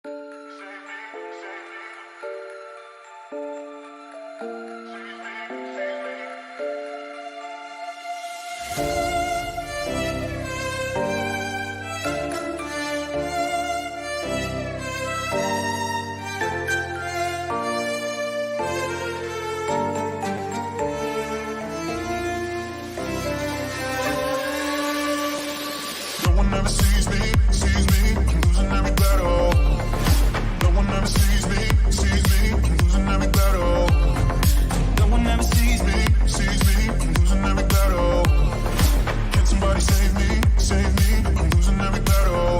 No one ever sees me, I'm losing every battle. No one ever sees me, I'm losing every battle. No one ever sees me, I'm losing every battle. Can somebody save me, I'm losing every battle.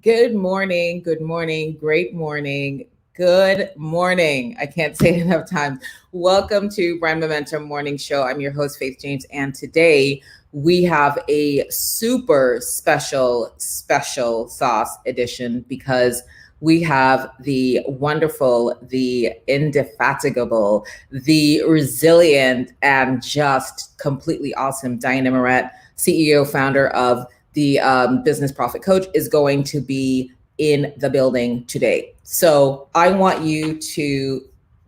Good morning, great morning, good morning. I can't say it enough times. Welcome to Brand Momentum Morning Show. I'm your host, Faith James, and today we have a super special sauce edition because we have the wonderful, the indefatigable, the resilient, and just completely awesome Diana Miret, CEO, founder of the Business Profit Coach, is going to be in the building today. So I want you to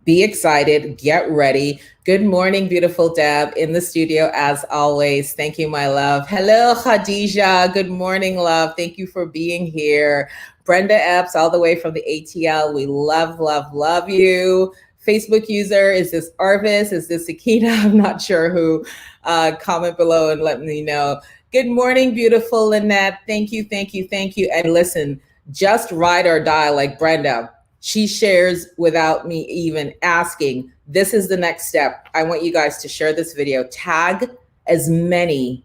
be excited, get ready. Good morning, beautiful Deb in the studio as always. Thank you, my love. Hello, Khadija. Good morning, love. Thank you for being here. Brenda Epps, all the way from the ATL. We love you. Facebook user, is this Arvis? Is this Akina? I'm not sure who. Comment below and let me know. Good morning, beautiful Lynette. Thank you. And listen, just ride or die like Brenda. She shares without me even asking. This is the next step. I want you guys to share this video. Tag as many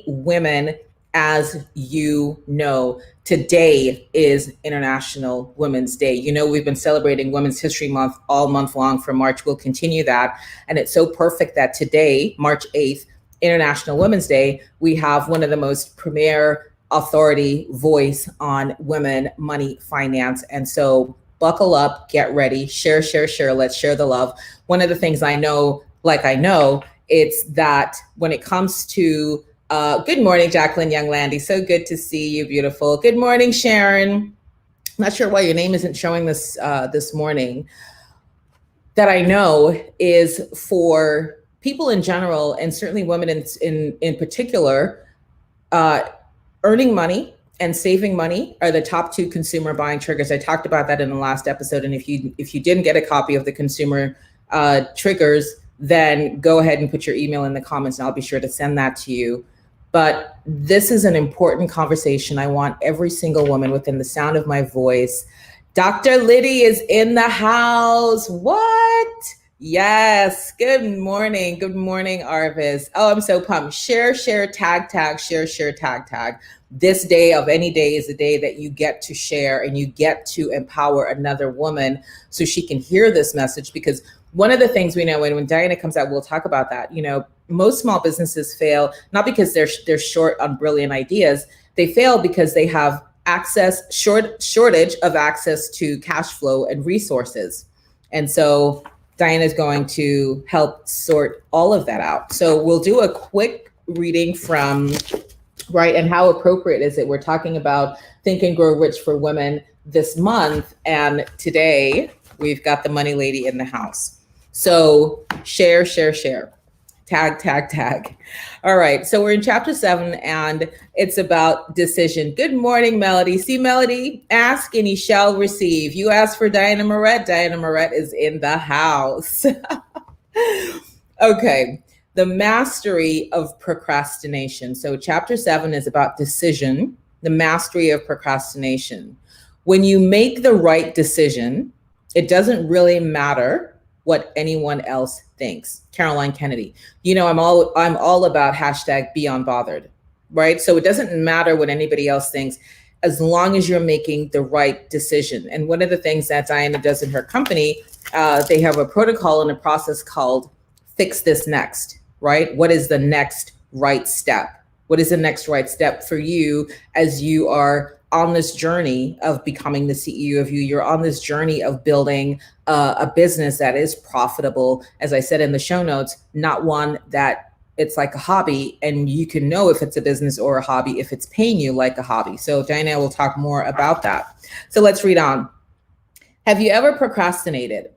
women as you know. Today is International Women's Day. You know, we've been celebrating Women's History Month all month long for March. We'll continue that. And it's so perfect that today, March 8th, International Women's Day, we have one of the most premier authority voice on women, money, finance. And so buckle up, get ready, share. Let's share the love. One of the things I know, it's that when it comes to, good morning, Jacqueline Young-Landy. So good to see you, beautiful. Good morning, Sharon. Not sure why your name isn't showing this morning. That I know is for people in general, and certainly women in particular, earning money and saving money are the top two consumer buying triggers. I talked about that in the last episode. And if you didn't get a copy of the consumer triggers, then go ahead and put your email in the comments and I'll be sure to send that to you. But this is an important conversation. I want every single woman within the sound of my voice. Dr. Liddy is in the house. What? Yes. Good morning, Arvis. Oh, I'm so pumped. Share, tag, share, tag. This day of any day is a day that you get to share and you get to empower another woman so she can hear this message. Because one of the things we know, and when Diana comes out, we'll talk about that. You know, most small businesses fail, not because they're short on brilliant ideas. They fail because they have shortage of access to cash flow and resources. And so Diana is going to help sort all of that out. So we'll do a quick reading from, right, and how appropriate is it? We're talking about Think and Grow Rich for Women this month. And today we've got the money lady in the house. So share. Tag, tag, tag. All right. So we're in chapter 7 and it's about decision. Good morning, Melody. See, Melody, ask and you shall receive. You ask for Diana Miret. Diana Miret is in the house. Okay. The mastery of procrastination. So chapter 7 is about decision, the mastery of procrastination. When you make the right decision, it doesn't really matter what anyone else thinks. Caroline Kennedy. You know, I'm all about hashtag be unbothered, right? So it doesn't matter what anybody else thinks as long as you're making the right decision. And one of the things that Diana does in her company, they have a protocol and a process called fix this next, right? What is the next right step? What is the next right step for you as you are on this journey of becoming the CEO of you? You're on this journey of building a business that is profitable, as I said in the show notes, not one that it's like a hobby and you can know if it's a business or a hobby if it's paying you like a hobby. So Diana will talk more about that. So let's read on. Have you ever procrastinated?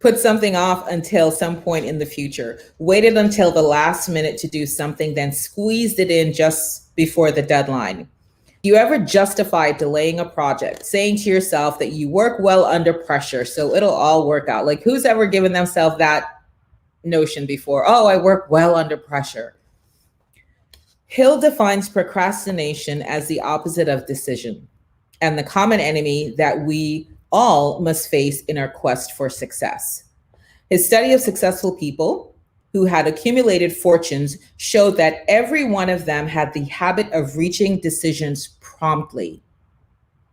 Put something off until some point in the future, waited until the last minute to do something, then squeezed it in just before the deadline. Do you ever justify delaying a project, saying to yourself that you work well under pressure, so it'll all work out? Like, who's ever given themselves that notion before? Oh, I work well under pressure. Hill defines procrastination as the opposite of decision and the common enemy that we all must face in our quest for success. His study of successful people who had accumulated fortunes showed that every one of them had the habit of reaching decisions promptly.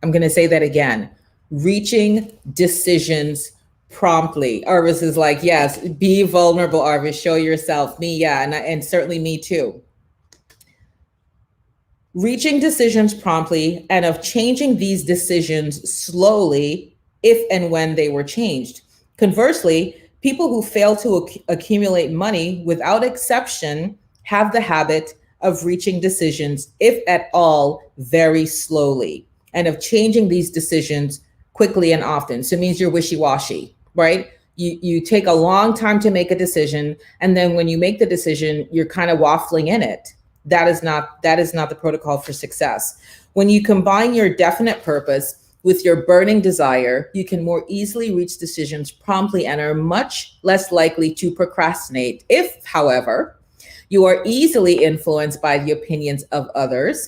I'm going to say that again, reaching decisions promptly. Arvis is like, yes, be vulnerable, Arvis, show yourself. Me, yeah, and certainly me too. Reaching decisions promptly and of changing these decisions slowly if and when they were changed. Conversely, people who fail to accumulate money without exception have the habit of reaching decisions, if at all, very slowly and of changing these decisions quickly and often. So it means you're wishy-washy, right? You take a long time to make a decision, and then when you make the decision, you're kind of waffling in it. That is not the protocol for success. When you combine your definite purpose with your burning desire, you can more easily reach decisions promptly and are much less likely to procrastinate. If, however, you are easily influenced by the opinions of others,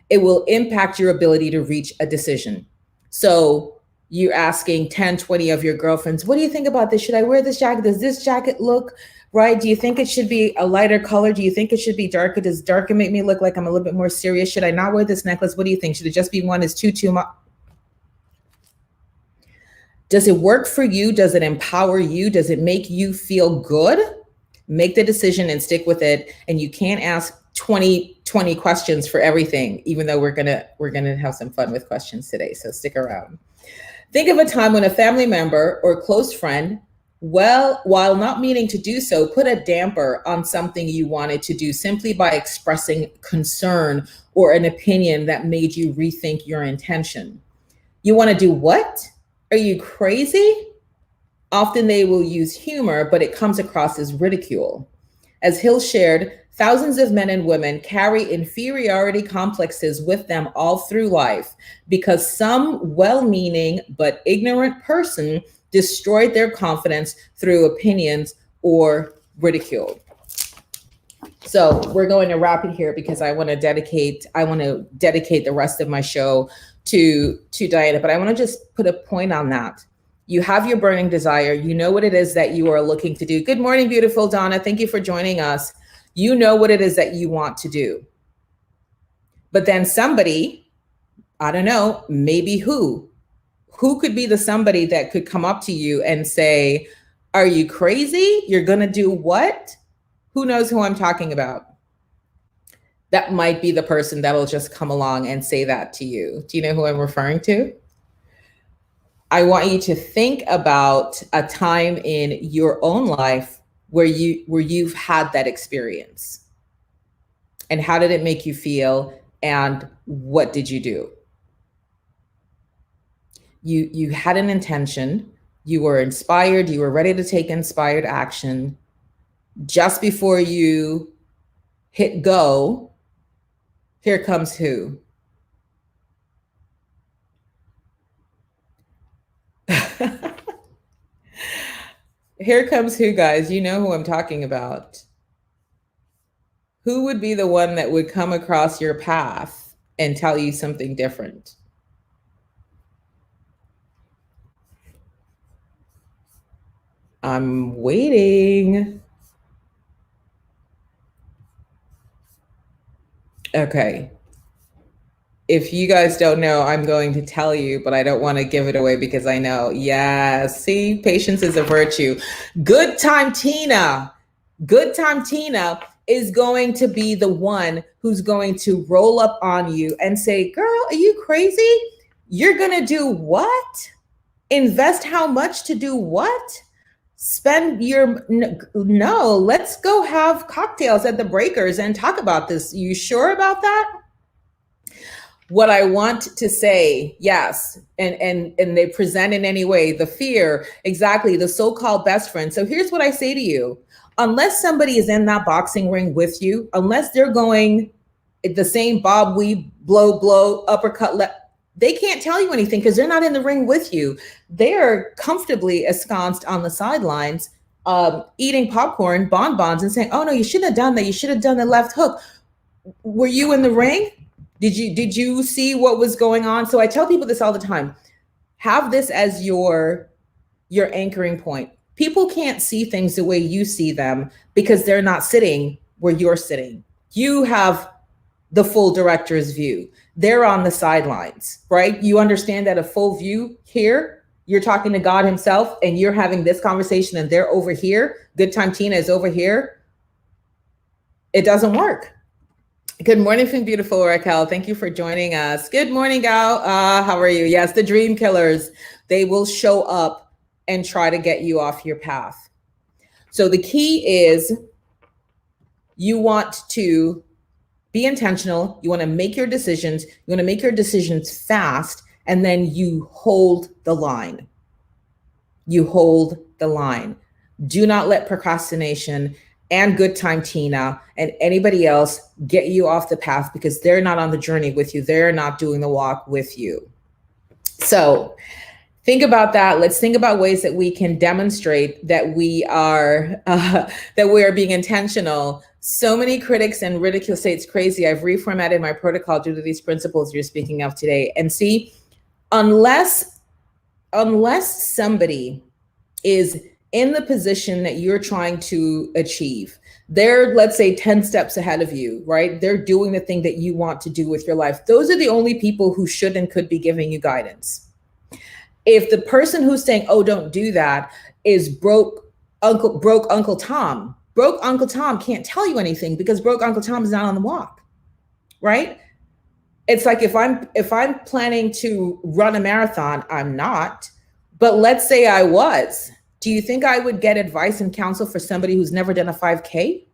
it will impact your ability to reach a decision. So you're asking 10, 20 of your girlfriends, what do you think about this? Should I wear this jacket? Does this jacket look right? Do you think it should be a lighter color? Do you think it should be darker? Does darker make me look like I'm a little bit more serious? Should I not wear this necklace? What do you think? Should it just be one? Is too much? Does it work for you? Does it empower you? Does it make you feel good? Make the decision and stick with it. And you can't ask 20 questions for everything, even though we're gonna have some fun with questions today. So stick around. Think of a time when a family member or close friend, well, while not meaning to do so, put a damper on something you wanted to do simply by expressing concern or an opinion that made you rethink your intention. You want to do what? Are you crazy? Often they will use humor, but it comes across as ridicule. As Hill shared, thousands of men and women carry inferiority complexes with them all through life because some well-meaning but ignorant person destroyed their confidence through opinions or ridicule. So we're going to wrap it here because I want to dedicate the rest of my show to Diana, but I want to just put a point on that. You have your burning desire. You know what it is that you are looking to do. Good morning, beautiful Donna. Thank you for joining us. You know what it is that you want to do. But then somebody, I don't know, maybe who could be the somebody that could come up to you and say, are you crazy? You're going to do what? Who knows who I'm talking about? That might be the person that will just come along and say that to you. Do you know who I'm referring to? I want you to think about a time in your own life where you've had that experience. And how did it make you feel? And what did you do? You had an intention, you were inspired, you were ready to take inspired action, Just before you hit go, here comes who? Here comes who, guys? You know who I'm talking about. Who would be the one that would come across your path and tell you something different? I'm waiting. Okay. If you guys don't know, I'm going to tell you, but I don't want to give it away because I know. Yes. See, patience is a virtue. Good time Tina. Good time Tina is going to be the one who's going to roll up on you and say, girl, are you crazy? You're going to do what? Invest how much to do what? Spend your no, let's go have cocktails at the Breakers and talk about this. You sure about that? What I want to say, yes, and they present in any way the fear, exactly, the so-called best friend. So here's what I say to you: unless somebody is in that boxing ring with you, unless they're going the same bob weave, blow uppercut left, they can't tell you anything because they're not in the ring with you. They're comfortably ensconced on the sidelines, eating popcorn, bonbons, and saying, "Oh no, you shouldn't have done that. You should have done the left hook." Were you in the ring? Did you see what was going on? So I tell people this all the time. Have this as your anchoring point. People can't see things the way you see them because they're not sitting where you're sitting. You have the full director's view. They're on the sidelines, right? You understand that a full view here, you're talking to God himself and you're having this conversation and they're over here. Good time Tina is over here. It doesn't work. Good morning from beautiful Raquel. Thank you for joining us. Good morning, Gal. How are you? Yes, the dream killers. They will show up and try to get you off your path. So the key is you want to be intentional. You want to make your decisions. You want to make your decisions fast, and then you hold the line. You hold the line. Do not let procrastination and good time Tina and anybody else get you off the path because they're not on the journey with you. They're not doing the walk with you. So think about that. Let's think about ways that we can demonstrate that we are being intentional. So many critics and ridicule say it's crazy. I've reformatted my protocol due to these principles you're speaking of today. And see, unless somebody is in the position that you're trying to achieve, they're, let's say, 10 steps ahead of you, right? They're doing the thing that you want to do with your life. Those are the only people who should and could be giving you guidance. If the person who's saying, oh, don't do that, is broke Uncle Tom, broke Uncle Tom can't tell you anything because broke Uncle Tom is not on the walk, right? It's like if I'm planning to run a marathon, I'm not, but let's say I was. Do you think I would get advice and counsel for somebody who's never done a 5K,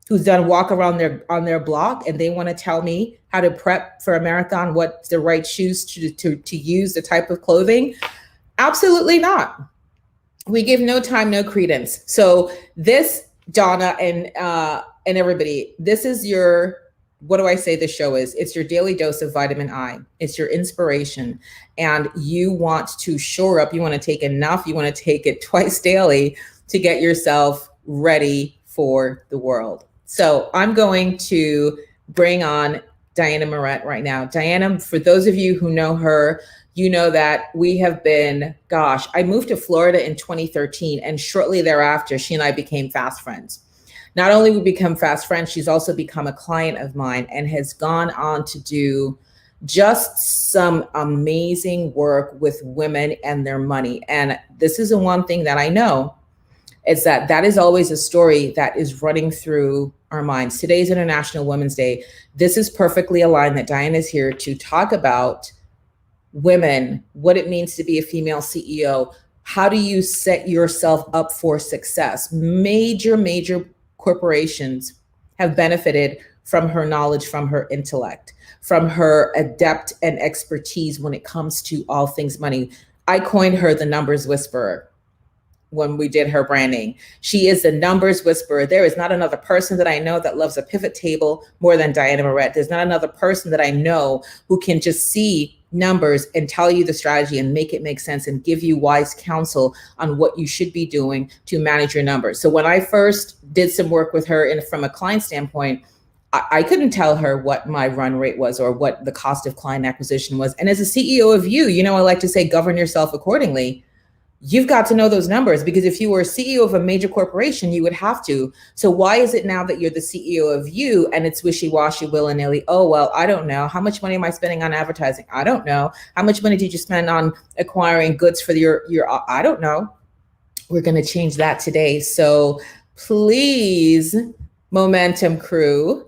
who's done walk around on their block, and they want to tell me how to prep for a marathon, what's the right shoes to use, the type of clothing? Absolutely not. We give no time, no credence. So this, Donna and everybody, this is your, what do I say the show is? It's your daily dose of vitamin I. It's your inspiration. And you want to shore up, you want to take enough, you want to take it twice daily to get yourself ready for the world. So I'm going to bring on Diana Miret right now. Diana, for those of you who know her, you know that we have been, I moved to Florida in 2013, and shortly thereafter, she and I became fast friends. Not only we become fast friends, she's also become a client of mine and has gone on to do just some amazing work with women and their money. And this is the one thing that I know is that is always a story that is running through our minds. Today's International Women's Day. This is perfectly aligned that Diana is here to talk about women, what it means to be a female CEO. How do you set yourself up for success? Major corporations have benefited from her knowledge, from her intellect, from her adept and expertise when it comes to all things money. I coined her the numbers whisperer. when we did her branding. She is the numbers whisperer. There is not another person that I know that loves a pivot table more than Diana Miret. There's not another person that I know who can just see numbers and tell you the strategy and make it make sense and give you wise counsel on what you should be doing to manage your numbers. So when I first did some work with her and from a client standpoint, I couldn't tell her what my run rate was or what the cost of client acquisition was. And as a CEO of you, I like to say, govern yourself accordingly. You've got to know those numbers, because if you were a CEO of a major corporation, you would have to. So why is it now that you're the CEO of you and it's wishy-washy, willy-nilly? Oh, well, I don't know. How much money am I spending on advertising? I don't know. How much money did you spend on acquiring goods for your I don't know. We're going to change that today. So please, Momentum crew,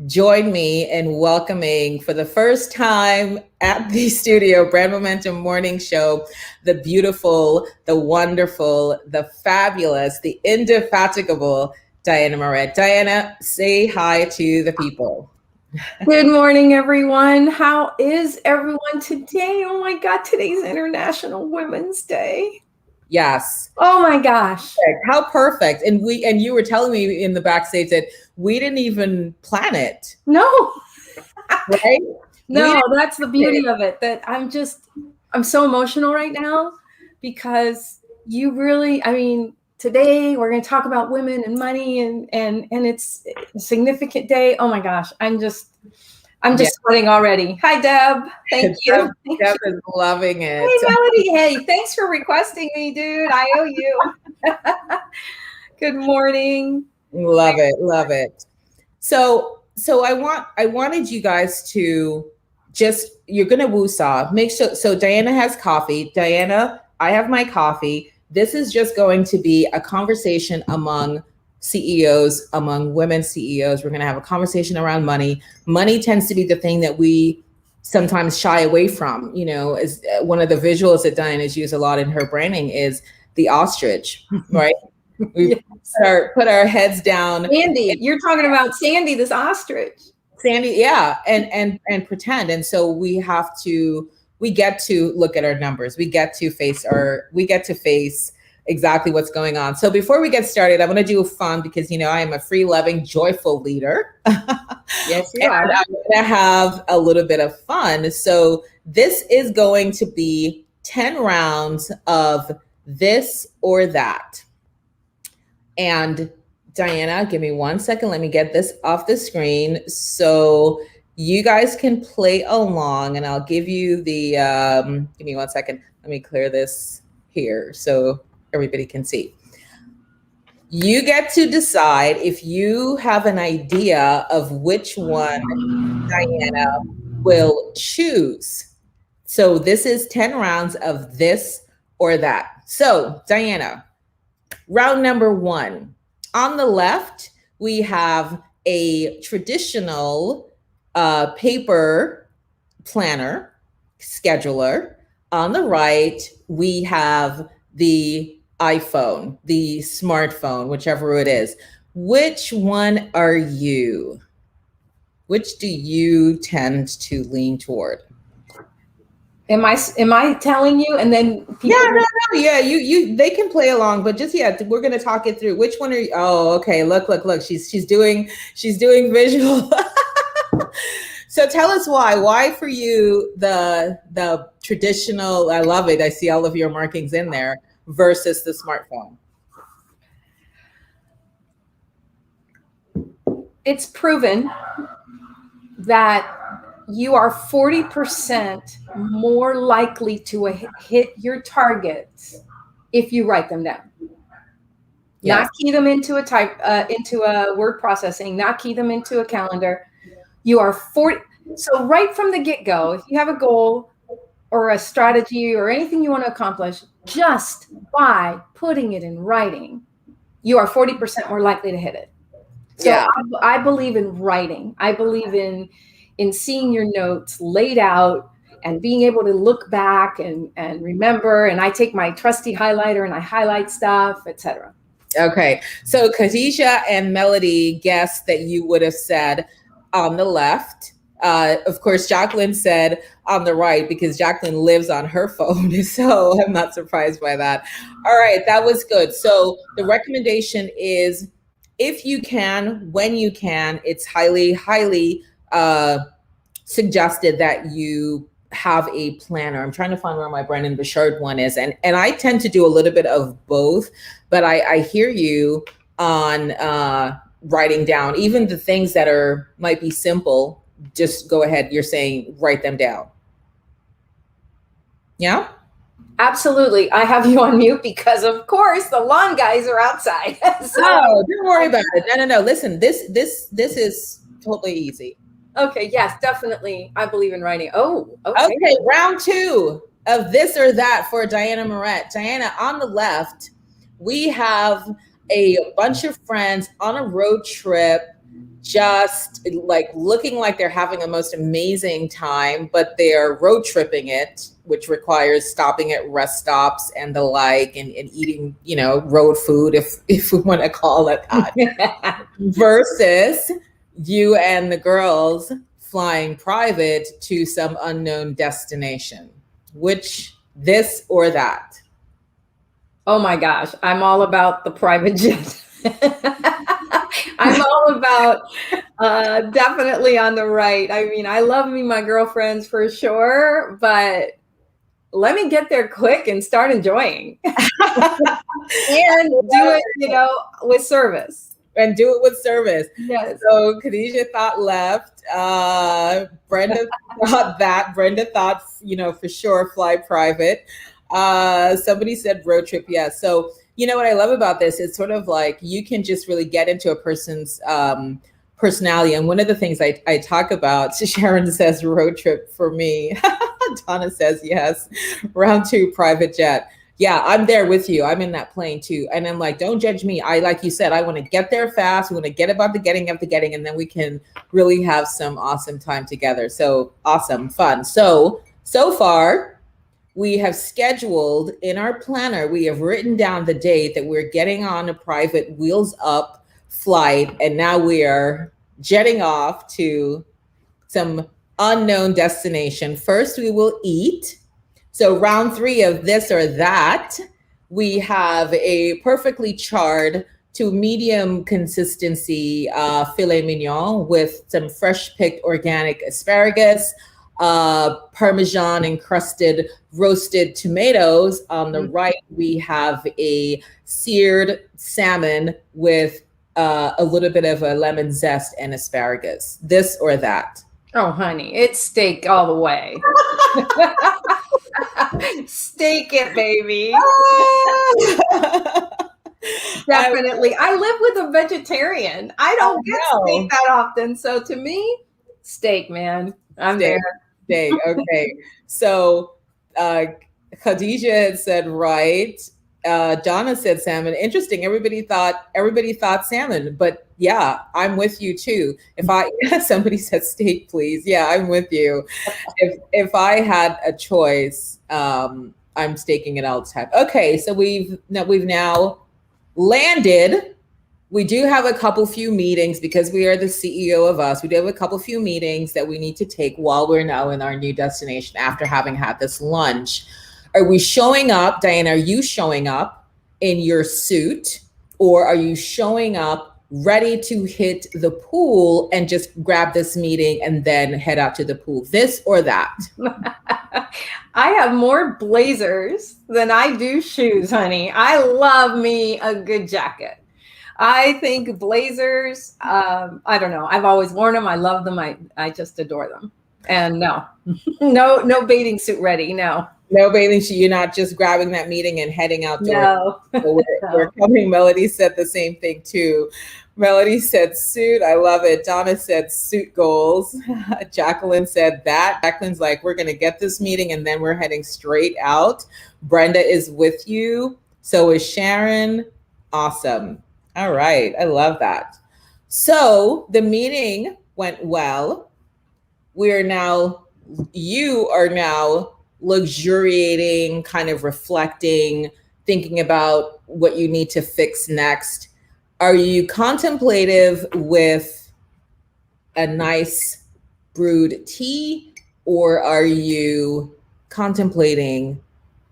join me in welcoming for the first time at the studio, Brand Momentum Morning Show, the beautiful, the wonderful, the fabulous, the indefatigable Diana Miret. Diana, say hi to the people. Good morning, everyone. How is everyone today? Oh my God, today's International Women's Day. Yes. Oh my gosh. How perfect. And you were telling me in the backstage that we didn't even plan it. No. Right? No, that's the beauty of it, that I'm so emotional right now, because you really, today we're going to talk about women and money and it's a significant day. Oh my gosh. I'm just sweating already. Hi, Deb. Thank you. Deb is loving it. Hey, Melody. Hey, thanks for requesting me, dude. I owe you. Good morning. Love it. Love it. So I wanted you guys to you're going to woo-saw. Make sure. So Diana has coffee. Diana, I have my coffee. This is just going to be a conversation among CEOs, among women CEOs. We're going to have a conversation around money. Money tends to be the thing that we sometimes shy away from. As one of the visuals that Diana's used a lot in her branding is the ostrich, right? We put our heads down. Sandy, you're talking about Sandy, this ostrich. Sandy, yeah, and pretend. And so we get to look at our numbers. We get to face exactly what's going on. So before we get started, I want to do fun, because I am a free, loving, joyful leader. Yes, you are. I'm going to have a little bit of fun. So this is going to be 10 rounds of this or that. And Diana, give me 1 second. Let me get this off the screen so you guys can play along, and I'll give you the, give me 1 second. Let me clear this here so everybody can see. You get to decide if you have an idea of which one Diana will choose. So this is 10 rounds of this or that. So Diana, round number 1. On the left, we have a traditional paper planner, scheduler. On the right, we have the iPhone, the smartphone, whichever it is. Which one are you? Which do you tend to lean toward? Am I telling you? And then people yeah, they can play along, but just we're gonna talk it through. Which one are you? Oh, okay. Look. She's doing visual. So tell us why. Why for you the traditional? I love it. I see all of your markings in there versus the smartphone. It's proven that you are 40% more likely to hit your targets if you write them down. Yes. Not key them into a word processing, not key them into a calendar. You are 40. So right from the get-go, if you have a goal or a strategy or anything you want to accomplish, just by putting it in writing, you are 40% more likely to hit it. So yeah. I believe in writing. I believe in seeing your notes laid out and being able to look back and remember. And I take my trusty highlighter and I highlight stuff, etc. Okay. So Khadijah and Melody guessed that you would have said on the left, Of course, Jacqueline said on the right because Jacqueline lives on her phone. So I'm not surprised by that. All right, that was good. So the recommendation is if you can, when you can, it's highly suggested that you have a planner. I'm trying to find where my Brendan Bouchard one is. And I tend to do a little bit of both, but I hear you on writing down even the things that might be simple. Just go ahead. You're saying write them down. Yeah. Absolutely. I have you on mute because, of course, the lawn guys are outside. So, Oh, don't worry about it. No. Listen, this is totally easy. okay. Yes, definitely. I believe in writing. Oh, okay. Okay. Round 2 of this or that for Diana Miret. Diana, on the left, we have a bunch of friends on a road trip, just like looking like they're having a most amazing time, but they're road tripping it, which requires stopping at rest stops and the like, and eating, road food, if we want to call it that, versus you and the girls flying private to some unknown destination. Which, this or that? Oh my gosh, I'm all about the private jet. I'm all about definitely on the right. I mean, I love me my girlfriends for sure, but let me get there quick and start enjoying. And do it, with service. And do it with service. Yes. So Khadijah thought left. Brenda thought that. Brenda thought, for sure, fly private. Somebody said road trip. Yeah. So, what I love about this is sort of like you can just really get into a person's personality. And one of the things I talk about, Sharon says road trip for me. Donna says yes. Round 2, private jet. Yeah, I'm there with you. I'm in that plane too. And I'm like, don't judge me. Like you said, I want to get there fast. We want to get about the getting of the getting, and then we can really have some awesome time together. So awesome, fun. So far, we have scheduled in our planner, we have written down the date that we're getting on a private wheels up flight. And now we are jetting off to some unknown destination. First, we will eat. So round 3 of this or that, we have a perfectly charred to medium consistency filet mignon with some fresh picked organic asparagus, Parmesan encrusted roasted tomatoes. On the right, we have a seared salmon with a little bit of a lemon zest and asparagus. This or that? Oh, honey, it's steak all the way. Steak it, baby. Definitely. I live with a vegetarian. I don't get steak that often. So to me, steak, man. I'm steak. there. Steak. Okay. So Khadijah had said right. Donna said salmon. Interesting. Everybody thought salmon, but yeah, I'm with you too. Somebody said steak, please. Yeah, I'm with you. If I had a choice, I'm staking it out type. Okay, so we've now landed. We do have a few meetings because we are the CEO of us. We do have a few meetings that we need to take while we're now in our new destination after having had this lunch. Are we showing up, Diana? Are you showing up in your suit, or are you showing up ready to hit the pool and just grab this meeting and then head out to the pool? This or that? I have more blazers than I do shoes, honey. I love me a good jacket. I think blazers, I don't know. I've always worn them. I love them. I just adore them. And no bathing suit ready. No bathing suit. You're not just grabbing that meeting and heading out. No. So we're coming. Melody said the same thing too. Melody said suit. I love it. Donna said suit goals. Jacqueline said that. Jacqueline's like, we're going to get this meeting and then we're heading straight out. Brenda is with you. So is Sharon. Awesome. All right. I love that. So the meeting went well. You are now luxuriating, kind of reflecting, thinking about what you need to fix next. Are you contemplative with a nice brewed tea, or are you contemplating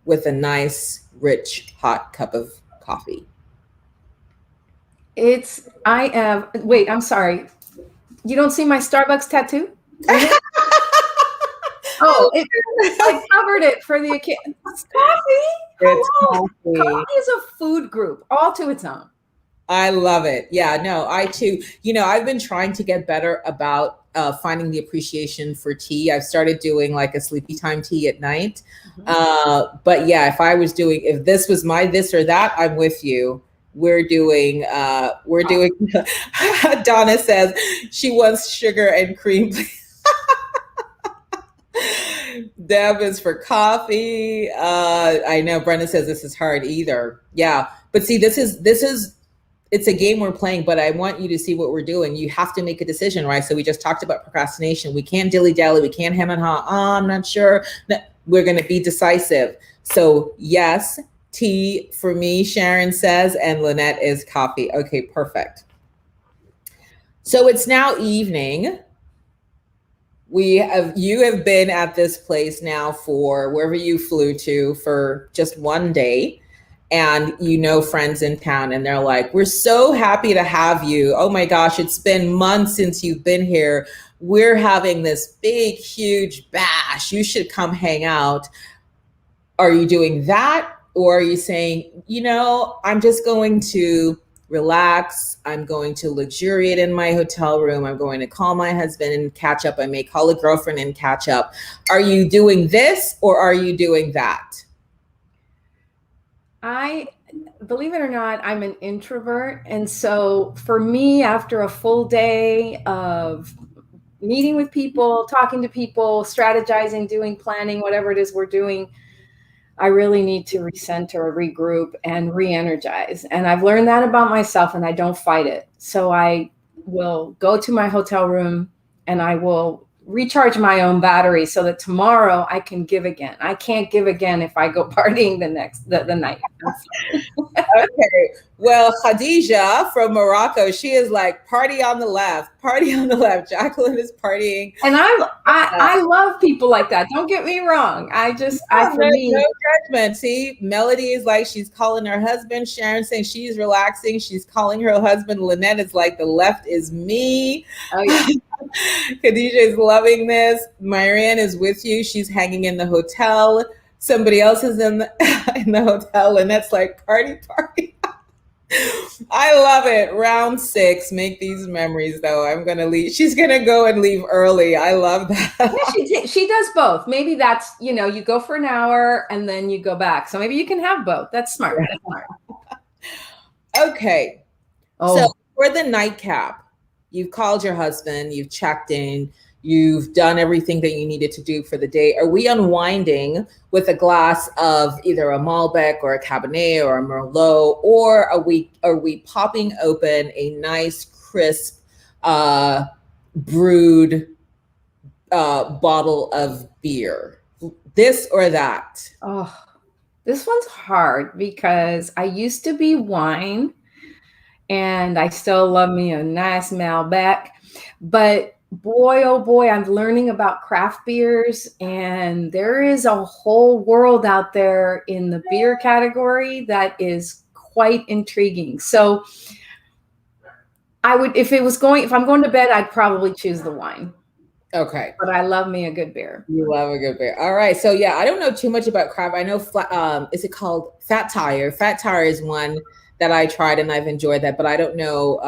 with a nice, rich, hot cup of coffee? Wait, I'm sorry. You don't see my Starbucks tattoo? Right here? Oh, I covered it for the occasion. It's coffee. It's Hello. coffee. Coffee is a food group all to its own. I love it. Yeah, no, I too. I've been trying to get better about finding the appreciation for tea. I've started doing like a sleepy time tea at night. But yeah, if this was my this or that, I'm with you. We're doing Donna says she wants sugar and cream. Deb is for coffee. I know Brenda says this is hard either. Yeah. But see, this is it's a game we're playing, but I want you to see what we're doing. You have to make a decision, right? So we just talked about procrastination. We can't dilly-dally. We can't hem and haw. Oh, I'm not sure. No, we're going to be decisive. So yes, tea for me, Sharon says, and Lynette is coffee. Okay, perfect. So it's now evening. You have been at this place now for wherever you flew to for just one day. And friends in town, and they're like, we're so happy to have you. Oh my gosh, it's been months since you've been here. We're having this big, huge bash. You should come hang out. Are you doing that? Or are you saying, I'm just going to relax. I'm going to luxuriate in my hotel room. I'm going to call my husband and catch up. I may call a girlfriend and catch up. Are you doing this or are you doing that? Believe it or not, I'm an introvert. And so for me, after a full day of meeting with people, talking to people, strategizing, doing planning, whatever it is we're doing, I really need to recenter, regroup, and re-energize. And I've learned that about myself, and I don't fight it. So I will go to my hotel room and I will recharge my own battery so that tomorrow I can give again. I can't give again if I go partying the night. Okay. Well, Khadija from Morocco, she is like party on the left. Jacqueline is partying. And I love people like that. Don't get me wrong. No judgment. See, Melody is like, she's calling her husband. Sharon saying she's relaxing. She's calling her husband. Lynette is like, the left is me. Oh, yeah. Khadija is loving this. Marianne is with you. She's hanging in the hotel. Somebody else is in the hotel, and that's like party. I love it. Round 6. Make these memories, though. I'm gonna leave. She's gonna go and leave early. I love that. Yeah, she does both. Maybe that's you go for an hour and then you go back. So maybe you can have both. That's smart. That's smart. Okay. Oh. So for the nightcap. You've called your husband, you've checked in, you've done everything that you needed to do for the day. Are we unwinding with a glass of either a Malbec or a Cabernet or a Merlot, or are we popping open a nice, crisp, brewed bottle of beer? This or that? Oh, this one's hard because I used to be wine. And I still love me a nice Malbec. But boy, oh boy, I'm learning about craft beers. And there is a whole world out there in the beer category that is quite intriguing. So if I'm going to bed, I'd probably choose the wine. Okay. But I love me a good beer. You love a good beer. All right. So yeah, I don't know too much about craft. I know, is it called Fat Tire? Fat Tire is one that I tried and I've enjoyed that, but I don't know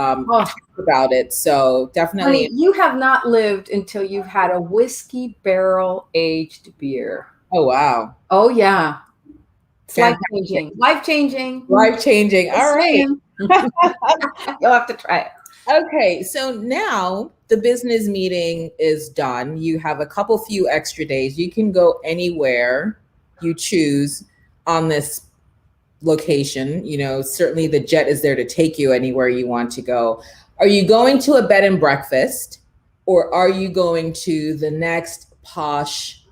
about it. So definitely. Honey, you have not lived until you've had a whiskey barrel aged beer. Oh, wow. Oh, yeah. It's life-changing. Life-changing. Life-changing. All right. You'll have to try it. Okay. So now the business meeting is done. You have a few extra days. You can go anywhere you choose on this location. Certainly the jet is there to take you anywhere you want to go. Are you going to a bed and breakfast, or are you going to the next posh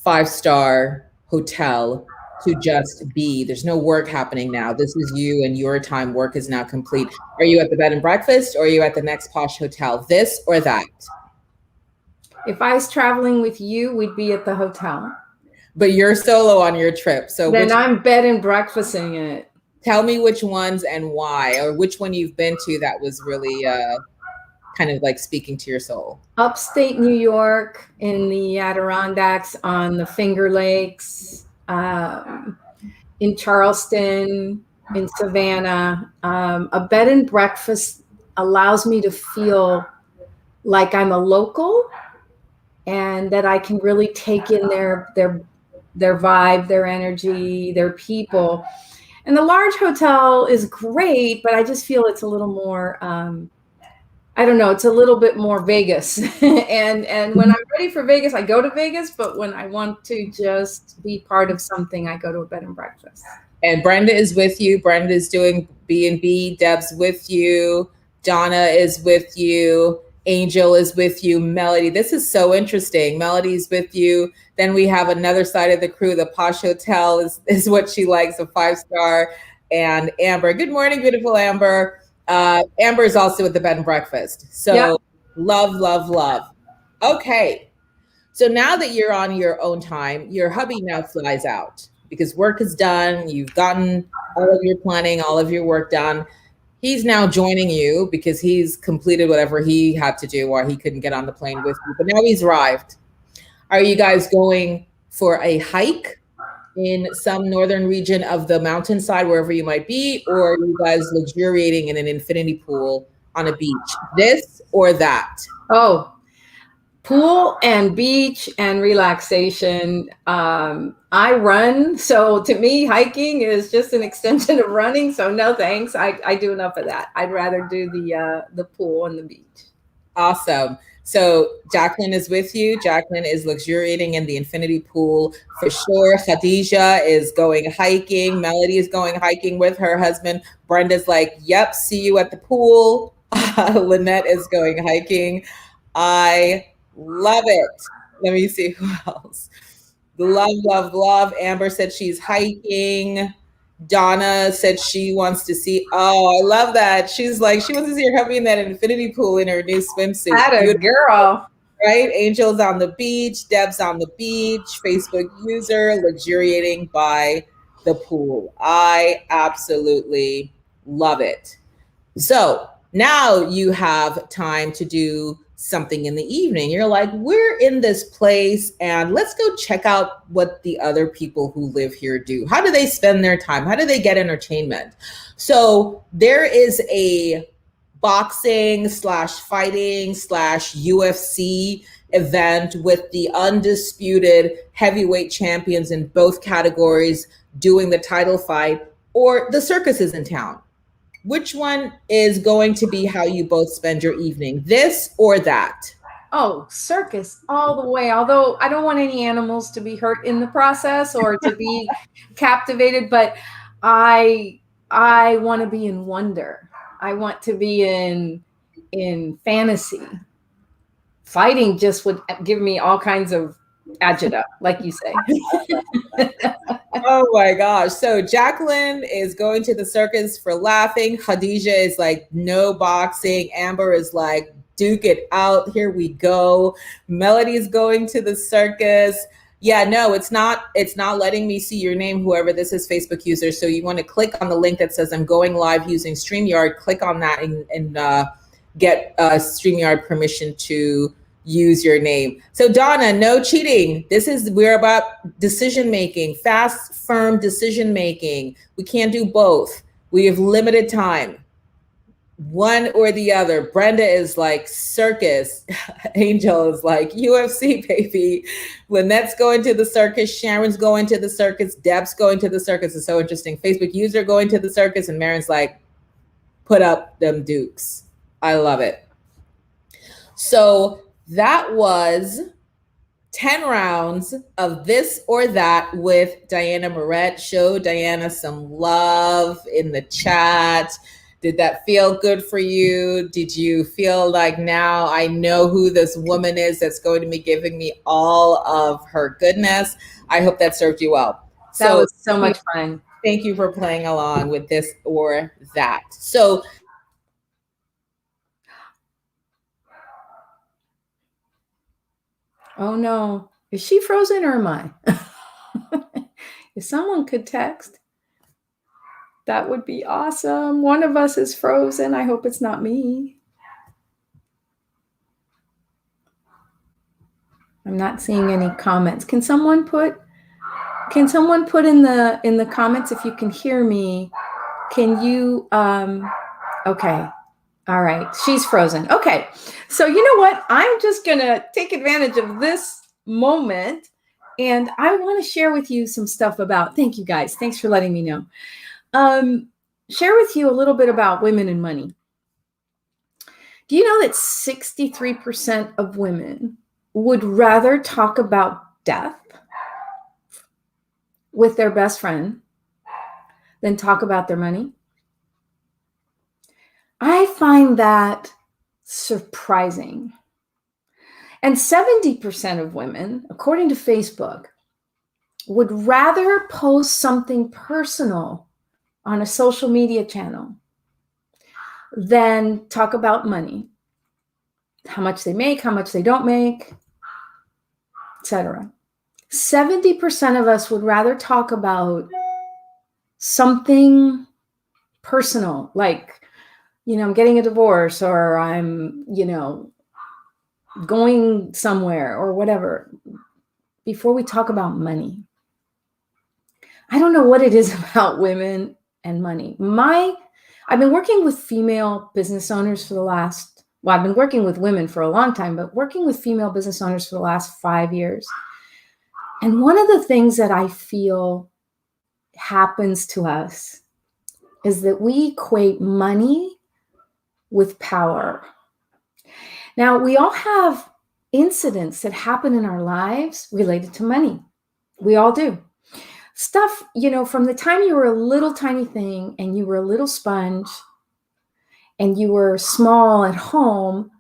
5-star hotel to just be? There's no work happening now. This is you and your time. Work is now complete. Are you at the bed and breakfast, or are you at the next posh hotel? This or that? If I was traveling with you, we'd be at the hotel. But you're solo on your trip. So Then I'm bed and breakfasting it. tell me which ones and why, or which one you've been to that was really kind of like speaking to your soul. Upstate New York, in the Adirondacks, on the Finger Lakes, in Charleston, in Savannah. A bed and breakfast allows me to feel like I'm a local and that I can really take in their vibe, their energy, their people. And the large hotel is great, but I just feel it's a little more I don't know, it's a little bit more Vegas. and when I'm ready for Vegas, I go to Vegas, but when I want to just be part of something, I go to a bed and breakfast. And Brenda is with you. Brenda is doing B&B. Deb's with you. Donna is with you. Angel is with you. Melody. This is so interesting. Melody's with you. Then we have another side of the crew. The Posh Hotel is what she likes, a 5-star. And Amber. Good morning, beautiful Amber. Amber is also at the bed and breakfast. So yep. Love, love, love. Okay. So now that you're on your own time, your hubby now flies out because work is done. You've gotten all of your planning, all of your work done. He's now joining you because he's completed whatever he had to do while he couldn't get on the plane with you. But now he's arrived. Are you guys going for a hike in some northern region of the mountainside, wherever you might be, or are you guys luxuriating in an infinity pool on a beach? This or that? Oh, pool and beach and relaxation. I run, so to me, hiking is just an extension of running. So no thanks. I do enough of that. I'd rather do the pool and the beach. Awesome. So Jacqueline is with you. Jacqueline is luxuriating in the infinity pool for sure. Khadija is going hiking. Melody is going hiking with her husband. Brenda's like, yep, see you at the pool. Lynette is going hiking. I love it. Let me see who else. Love, love, love. Amber said she's hiking. Donna said she wants to see. Oh, I love that. She's like, she wants to see her hubby in that infinity pool in her new swimsuit. Atta girl. Right? Angel's on the beach. Deb's on the beach. Facebook user luxuriating by the pool. I absolutely love it. So now you have time to do something in the evening. You're like, we're in this place and let's go check out what the other people who live here do. How do they spend their time? How do they get entertainment? So there is a boxing / fighting / UFC event with the undisputed heavyweight champions in both categories doing the title fight, or the circus is in town. Which one is going to be how you both spend your evening? This or that? Oh, circus all the way. Although I don't want any animals to be hurt in the process or to be captivated, but I want to be in wonder. I want to be in fantasy. Fighting just would give me all kinds of agita, like you say. Oh my gosh. So Jacqueline is going to the circus for laughing. Khadija is like, no boxing. Amber is like, duke it out. Here we go. Melody's going to the circus. Yeah, no, it's not letting me see your name, whoever this is, Facebook user. So you want to click on the link that says I'm going live using StreamYard. Click on that and get StreamYard permission to use your name. So Donna, no cheating. We're about decision making, fast, firm decision making. We can't do both. We have limited time. One or the other. Brenda is like circus. Angel is like UFC, baby. Lynette's going to the circus. Sharon's going to the circus. Deb's going to the circus. It's so interesting. Facebook user going to the circus, and Marin's like, put up them dukes. I love it. So that was 10 rounds of this or that with Diana Miret. Show Diana some love in the chat. Did that feel good for you? Did you feel like now I know who this woman is that's going to be giving me all of her goodness? I hope that served you well. That was so much fun. Thank you for playing along with this or that. So Oh no. Is she frozen or am I? If someone could text, that would be awesome. One of us is frozen. I hope it's not me. I'm not seeing any comments. Can someone put in the comments if you can hear me? Can you okay. All right. She's frozen. Okay. So you know what? I'm just going to take advantage of this moment and I want to share with you some stuff about, thank you guys. Thanks for letting me know. Share with you a little bit about women and money. Do you know that 63% of women would rather talk about death with their best friend than talk about their money? I find that surprising. And 70% of women, according to Facebook, would rather post something personal on a social media channel than talk about money, how much they make, how much they don't make, etc. 70% of us would rather talk about something personal, like, I'm getting a divorce, or I'm, going somewhere or whatever, before we talk about money. I don't know what it is about women and money. I've been working with female business owners for the last, I've been working with women for a long time, but working with female business owners for the last 5 years. And one of the things that I feel happens to us is that we equate money with power. Now, we all have incidents that happen in our lives related to money. We all do. Stuff, from the time you were a little tiny thing and you were a little sponge and you were small at home,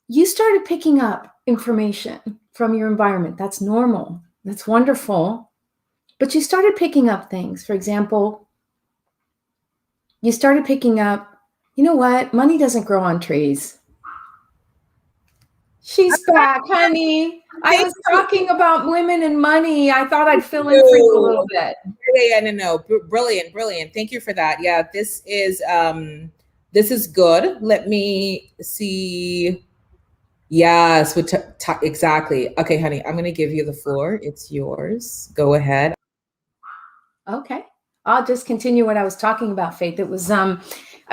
you started picking up information from your environment. That's normal. That's wonderful. But you started picking up things. For example, you started picking up, you know what? Money doesn't grow on trees. She's back, honey. I was talking about women and money. I thought I'd fill in for you a little bit. Yeah, no. Brilliant. Thank you for that. Yeah, this is good. Let me see. Yes, exactly. Okay, honey, I'm going to give you the floor. It's yours. Go ahead. Okay. I'll just continue what I was talking about, Faith. It was I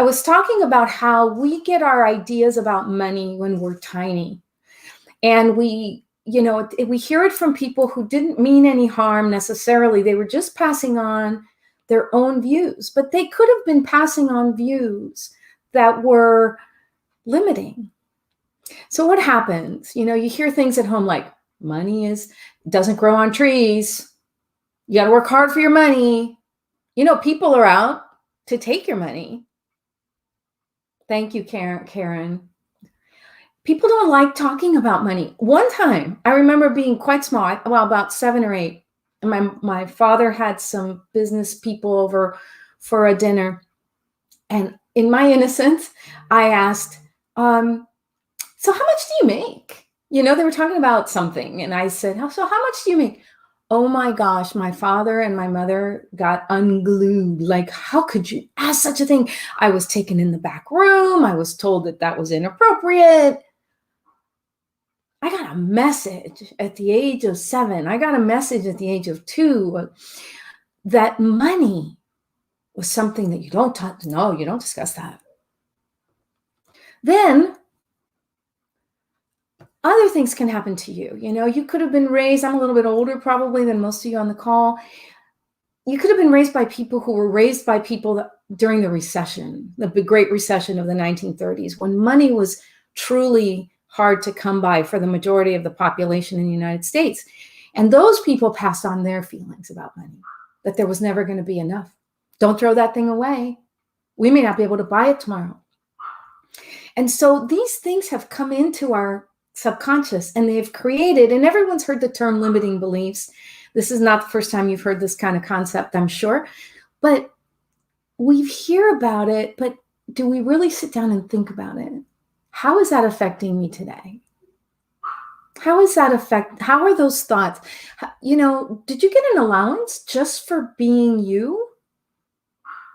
was talking about how we get our ideas about money when we're tiny. And we hear it from people who didn't mean any harm necessarily. They were just passing on their own views, but they could have been passing on views that were limiting. So what happens? You hear things at home like money doesn't grow on trees. You got to work hard for your money. People are out to take your money. Thank you, Karen. People don't like talking about money. One time, I remember being quite small, about 7 or 8, and my father had some business people over for a dinner. And in my innocence, I asked, so how much do you make? They were talking about something. And I said, so how much do you make? Oh my gosh, my father and my mother got unglued. Like, how could you ask such a thing? I was taken in the back room. I was told that was inappropriate. I got a message at the age of 7. I got a message at the age of 2 that money was something that you don't touch. No, you don't discuss that. Then other things can happen to you. You could have been raised, I'm a little bit older probably than most of you on the call. You could have been raised by people who were raised by people during the recession, the Great Recession of the 1930s, when money was truly hard to come by for the majority of the population in the United States. And those people passed on their feelings about money, that there was never going to be enough. Don't throw that thing away. We may not be able to buy it tomorrow. And so these things have come into our subconscious and they've created, and everyone's heard the term limiting beliefs. This is not the first time you've heard this kind of concept, I'm sure, but we hear about it, but do we really sit down and think about it? How is that affecting me today? How is that how are those thoughts? Did you get an allowance just for being you?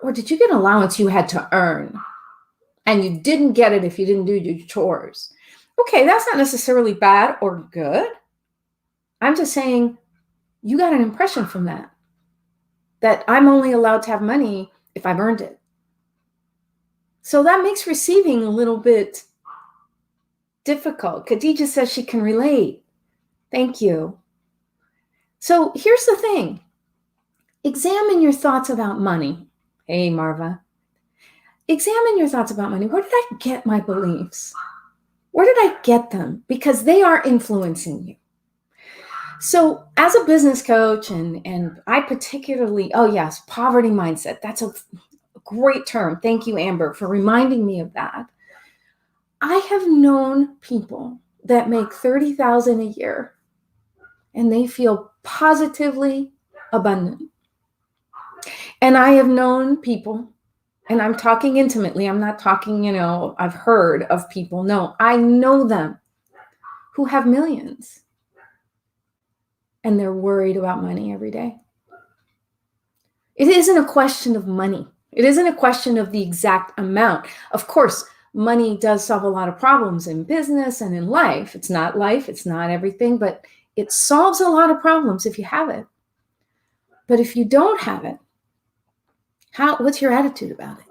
Or did you get an allowance you had to earn? And you didn't get it if you didn't do your chores. Okay, that's not necessarily bad or good. I'm just saying you got an impression from that I'm only allowed to have money if I've earned it. So that makes receiving a little bit difficult. Khadija says she can relate. Thank you. So here's the thing. Examine your thoughts about money. Hey, Marva. Examine your thoughts about money. Where did I get my beliefs? Where did I get them? Because they are influencing you. So as a business coach, and I particularly, oh yes, poverty mindset. That's a great term. Thank you, Amber, for reminding me of that. I have known people that make $30,000 a year and they feel positively abundant. And I have known people, and I'm talking intimately, I'm not talking, I've heard of people. No, I know them who have millions and they're worried about money every day. It isn't a question of money. It isn't a question of the exact amount. Of course, money does solve a lot of problems in business and in life. It's not life, it's not everything, but it solves a lot of problems if you have it. But if you don't have it, what's your attitude about it?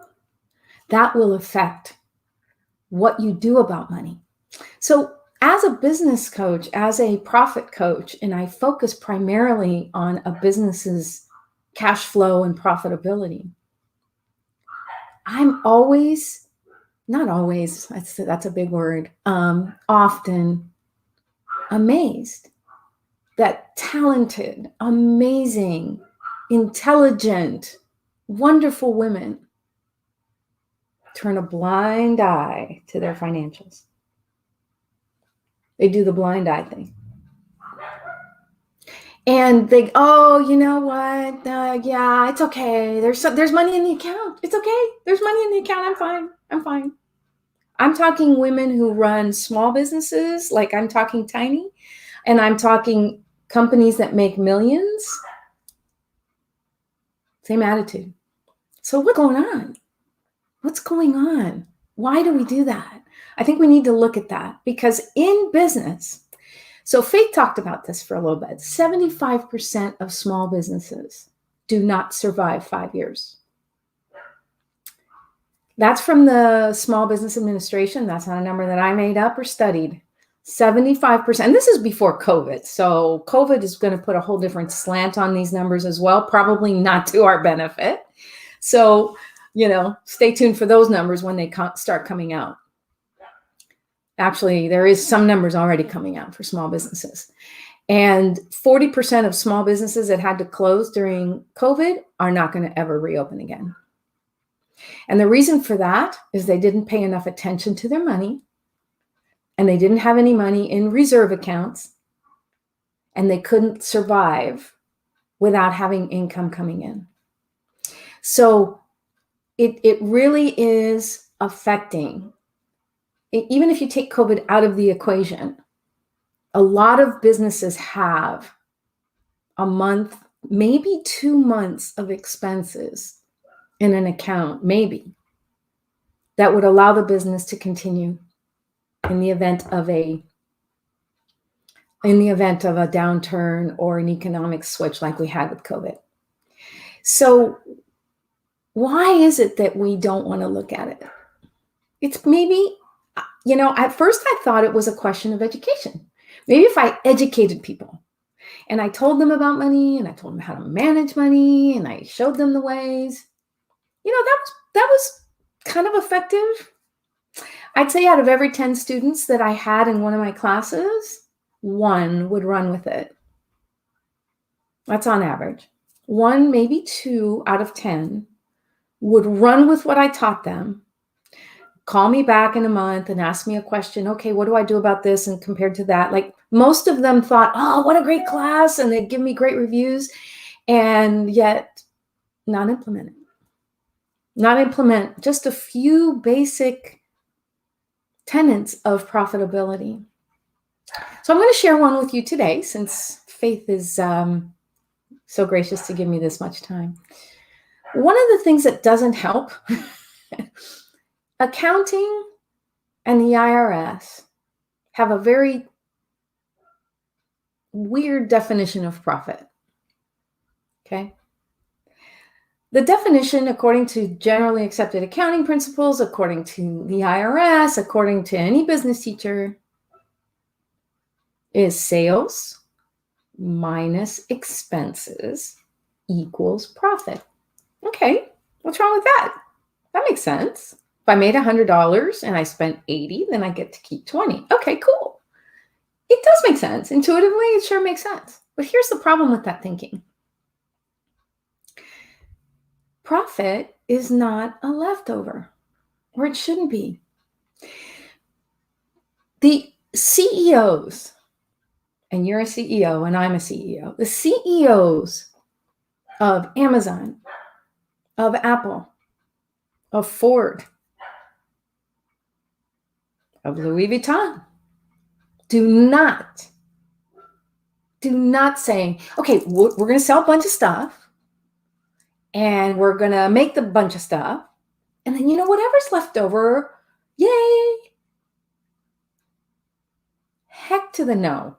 That will affect what you do about money. So as a business coach, as a profit coach, and I focus primarily on a business's cash flow and profitability, I'm always, not always, that's a big word, often amazed that talented, amazing, intelligent, wonderful women turn a blind eye to their financials. They do the blind eye thing. And they, oh, you know what? Yeah, it's okay. There's money in the account. It's okay. There's money in the account. I'm fine. I'm talking women who run small businesses, like I'm talking tiny, and I'm talking companies that make millions. Same attitude. So what's going on? What's going on? Why do we do that? I think we need to look at that, because in business, so Faith talked about this for a little bit, 75% of small businesses do not survive 5 years. That's from the Small Business Administration. That's not a number that I made up or studied. 75%. And this is before COVID. So COVID is going to put a whole different slant on these numbers as well, probably not to our benefit. So, stay tuned for those numbers when they start coming out. Actually, there is some numbers already coming out for small businesses. And 40% of small businesses that had to close during COVID are not going to ever reopen again. And the reason for that is they didn't pay enough attention to their money, and they didn't have any money in reserve accounts, and they couldn't survive without having income coming in. So it really is affecting. Even if you take COVID out of the equation, a lot of businesses have a month, maybe 2 months of expenses in an account, maybe, that would allow the business to continue in the event of a downturn or an economic switch like we had with COVID. So why is it that we don't want to look at it? It's maybe, at first I thought it was a question of education. Maybe if I educated people and I told them about money and I told them how to manage money and I showed them the ways, that was kind of effective. I'd say out of every 10 students that I had in one of my classes, 1 would run with it. That's on average. 1, maybe 2 out of 10 would run with what I taught them, call me back in a month and ask me a question. Okay, what do I do about this? And compared to that, like most of them thought, oh, what a great class. And they'd give me great reviews, and yet not implement just a few basic tenets of profitability. So I'm going to share one with you today, since Faith is so gracious to give me this much time. One of the things that doesn't help, accounting and the IRS have a very weird definition of profit. Okay. The definition, according to generally accepted accounting principles, according to the IRS, according to any business teacher, is sales minus expenses equals profit. Okay, what's wrong with that? That makes sense. If I made $100 and I spent 80, then I get to keep 20. Okay, cool. It does make sense. Intuitively, it sure makes sense. But here's the problem with that thinking. Profit is not a leftover, or it shouldn't be. The CEOs, and you're a CEO and I'm a CEO, the CEOs of Amazon, of Apple, of Ford, of Louis Vuitton, do not say, okay, we're going to sell a bunch of stuff and we're going to make the bunch of stuff. And then, whatever's left over, yay. Heck to the no.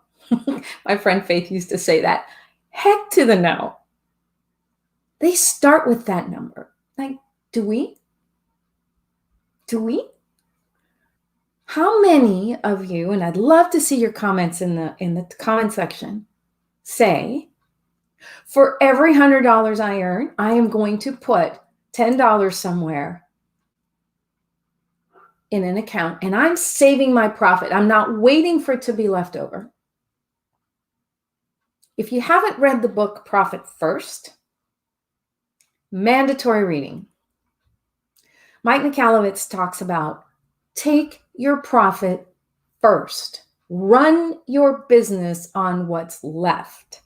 My friend Faith used to say that. Heck to the no. They start with that number. Like, do we? How many of you, and I'd love to see your comments in the comment section, say, for every $100 I earn, I am going to put $10 somewhere in an account, and I'm saving my profit. I'm not waiting for it to be left over. If you haven't read the book Profit First, mandatory reading. Mike Michalowicz talks about take your profit first. Run your business on what's left.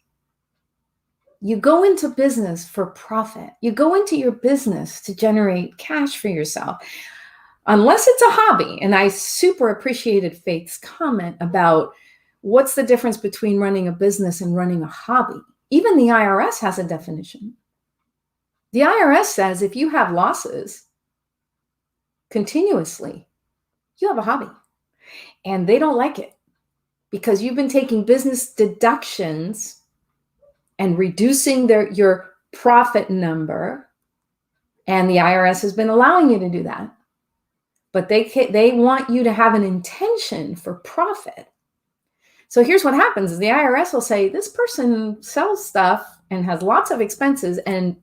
You go into business for profit. You go into your business to generate cash for yourself. Unless it's a hobby. And I super appreciated Faith's comment about what's the difference between running a business and running a hobby. Even the IRS has a definition. The IRS says if you have losses continuously, you have a hobby. And they don't like it because you've been taking business deductions and reducing your profit number. And the IRS has been allowing you to do that. But they want you to have an intention for profit. So here's what happens is the IRS will say, this person sells stuff and has lots of expenses and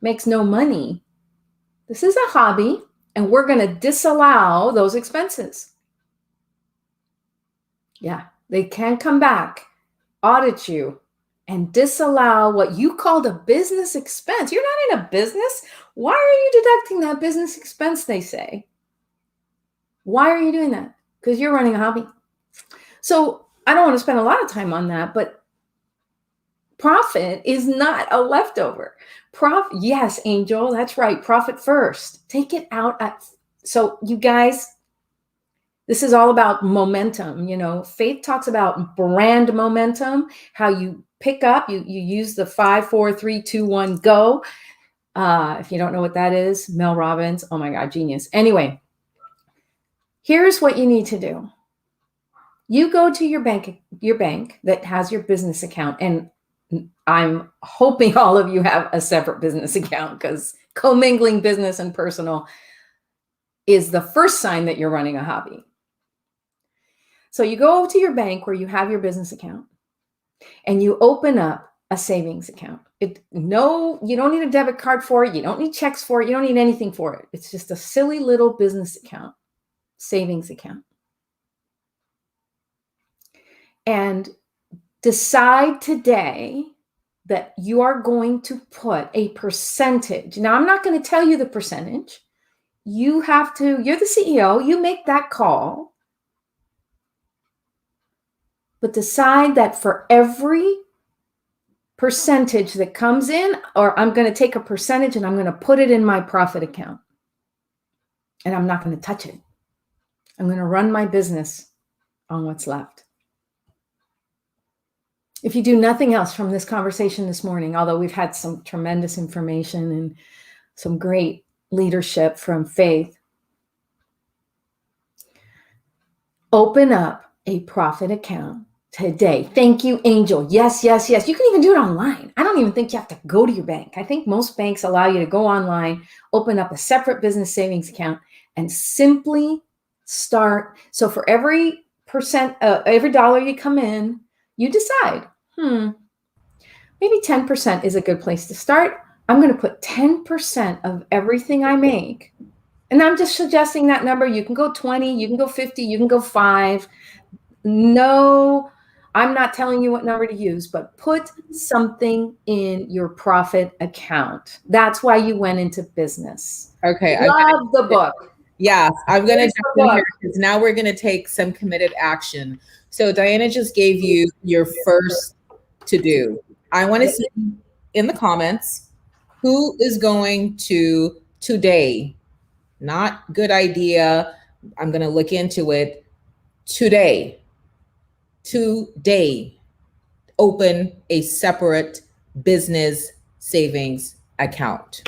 makes no money. This is a hobby, and we're going to disallow those expenses. Yeah, they can come back, audit you, and disallow what you called a business expense. You're not in a business. Why are you deducting that business expense, they say? Why are you doing that? Because you're running a hobby. So I don't want to spend a lot of time on that, but profit is not a leftover. Yes, Angel, that's right. Profit first. Take it out. So you guys, this is all about momentum. Faith talks about brand momentum, how you pick up, you use the 5, 4, 3, 2, 1, go. If you don't know what that is, Mel Robbins, oh my God, genius. Anyway, here's what you need to do. You go to your bank that has your business account, and I'm hoping all of you have a separate business account because commingling business and personal is the first sign that you're running a hobby. So you go to your bank where you have your business account and you open up a savings account. You don't need a debit card for it. You don't need checks for it. You don't need anything for it. It's just a silly little business account, savings account. And decide today that you are going to put a percentage. Now, I'm not going to tell you the percentage. You're the CEO, you make that call. But decide that for every percentage that comes in, or I'm going to take a percentage and I'm going to put it in my profit account. And I'm not going to touch it. I'm going to run my business on what's left. If you do nothing else from this conversation this morning, although we've had some tremendous information and some great leadership from Faith, open up a profit account today. Thank you, Angel. Yes, yes, yes. You can even do it online. I don't even think you have to go to your bank. I think most banks allow you to go online, open up a separate business savings account, and simply start. So for every dollar you come in, you decide, maybe 10% is a good place to start. I'm going to put 10% of everything I make. And I'm just suggesting that number. You can go 20, you can go 50, you can go 5. No, I'm not telling you what number to use, but put something in your profit account. That's why you went into business. Okay. Love the book. Yeah, I'm going to jump in here because now we're going to take some committed action. So Diana just gave you your first to do. I want to see in the comments who is going to today, not good idea. I'm going to look into it today, open a separate business savings account.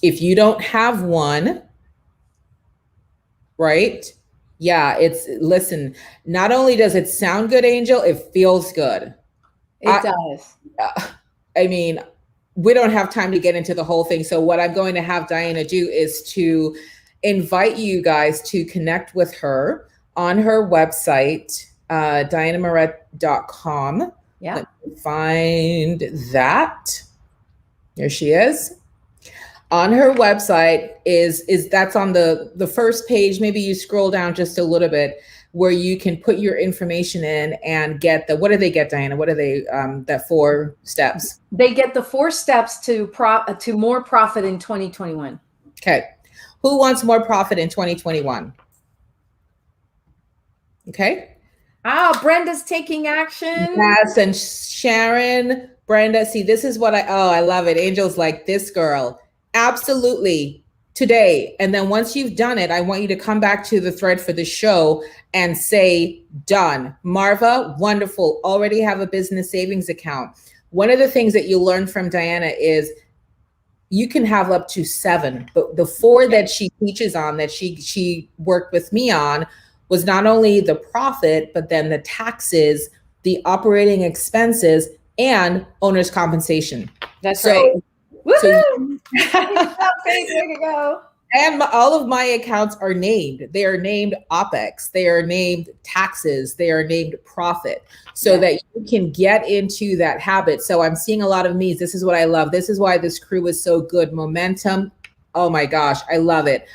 If you don't have one, right? Yeah, listen, not only does it sound good, Angel, it feels good. It does. I mean, we don't have time to get into the whole thing. So what I'm going to have Diana do is to invite you guys to connect with her on her website, dianamiret.com. Yeah. Let me find that. There she is. On her website is that's on the first page. Maybe you scroll down just a little bit where you can put your information in and get what do they get, Diana? What are they, that 4 steps? They get the 4 steps to more profit in 2021. Okay. Who wants more profit in 2021? Okay. Brenda's taking action. Yes, and Sharon, Brenda, see, this is what I love it. Angel's like, this girl. Absolutely. Today. And then once you've done it, I want you to come back to the thread for the show and say, done. Marva, wonderful. Already have a business savings account. One of the things that you learn from Diana is you can have up to 7, but the 4 that she teaches on, that she worked with me on, was not only the profit, but then the taxes, the operating expenses, and owner's compensation. That's right. Woohoo! Way to go. And all of my accounts are named. They are named OPEX. They are named taxes. They are named profit, so that you can get into that habit. So I'm seeing a lot of me's. This is what I love. This is why this crew is so good. Momentum. Oh my gosh, I love it.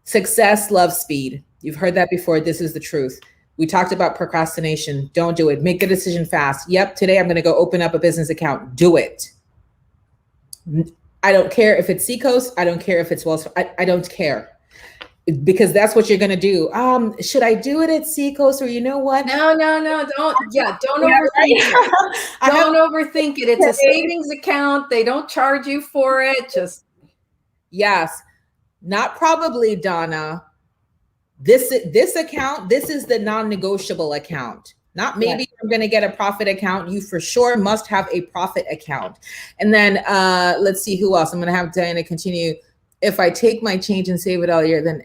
Success loves speed. You've heard that before. This is the truth. We talked about procrastination. Don't do it. Make the decision fast. Yep, today I'm going to go open up a business account. Do it. I don't care if it's Seacoast. I don't care if it's Wells. I don't care, because that's what you're going to do. Should I do it at Seacoast, or you know what? No. Don't overthink it. Don't overthink it. It's a savings account. They don't charge you for it. Yes, not probably, Donna. This account, this is the non-negotiable account. Not maybe I'm going to get a profit account. You for sure must have a profit account. And then let's see who else. I'm going to have Diana continue. If I take my change and save it all year, then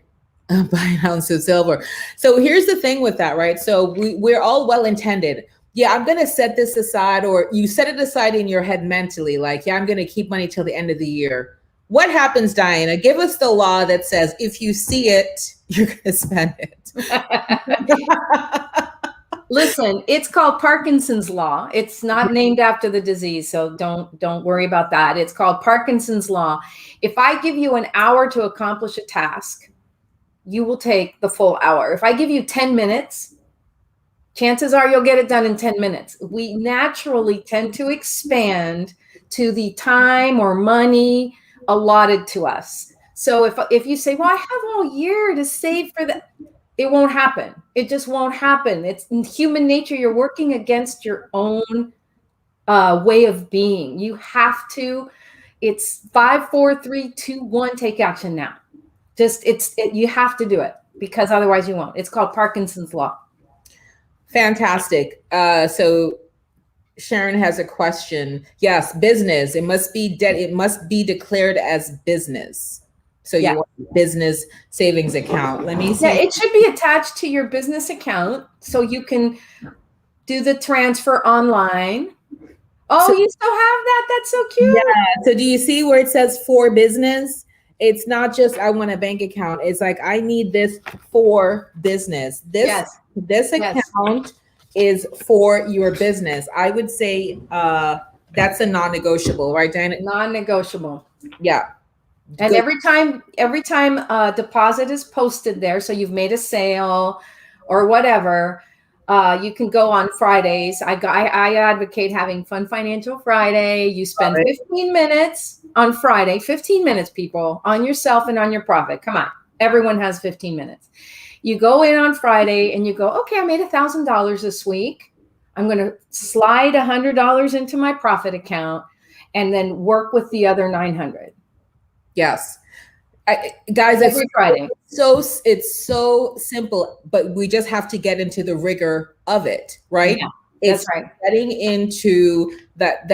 I'll buy an ounce of silver. So here's the thing with that, right? So we're all well-intended. Yeah, I'm going to set this aside, or you set it aside in your head mentally. Like, yeah, I'm going to keep money till the end of the year. What happens, Diana? Give us the law that says if you see it, you're going to spend it. Listen, it's called Parkinson's law. It's not named after the disease, so don't worry about that. It's called Parkinson's law. If I give you an hour to accomplish a task, you will take the full hour. If I give you 10 minutes, chances are you'll get it done in 10 minutes. We naturally tend to expand to the time or money allotted to us. So if you say, well, I have all year to save for that, it won't happen. It just won't happen. It's in human nature. You're working against your own way of being. You have to. It's 5, 4, 3, 2, 1. Take action now. You have to do it, because otherwise you won't. It's called Parkinson's law. Fantastic. So Sharon has a question. Yes, business. It must be it must be declared as business. So Yeah. you want a business savings account. Let me Yeah, see. it should be attached to your business account so you can do the transfer online. Oh, So you still have that? That's so yeah. cute. So do you see where it says for business? It's not just I want a bank account. It's like I need this for business. Yes. This Yes. account is for your business. I would say that's a non-negotiable, right, Diana? Non-negotiable. Yeah. And Good. every time a deposit is posted there, so you've made a sale or whatever, you can go on Fridays. I advocate having Fun Financial Friday. You spend 15 minutes on Friday, 15 minutes, people, on yourself and on your profit. Come on, everyone has 15 minutes. You go in on Friday and you go, okay, I made $1,000 this week. I'm going to slide $100 into my profit account and then work with the other 900. Yes. Guys, Every Friday. it's so simple, but we just have to get into the rigor of it, right? Yeah, it's that's right. Getting into that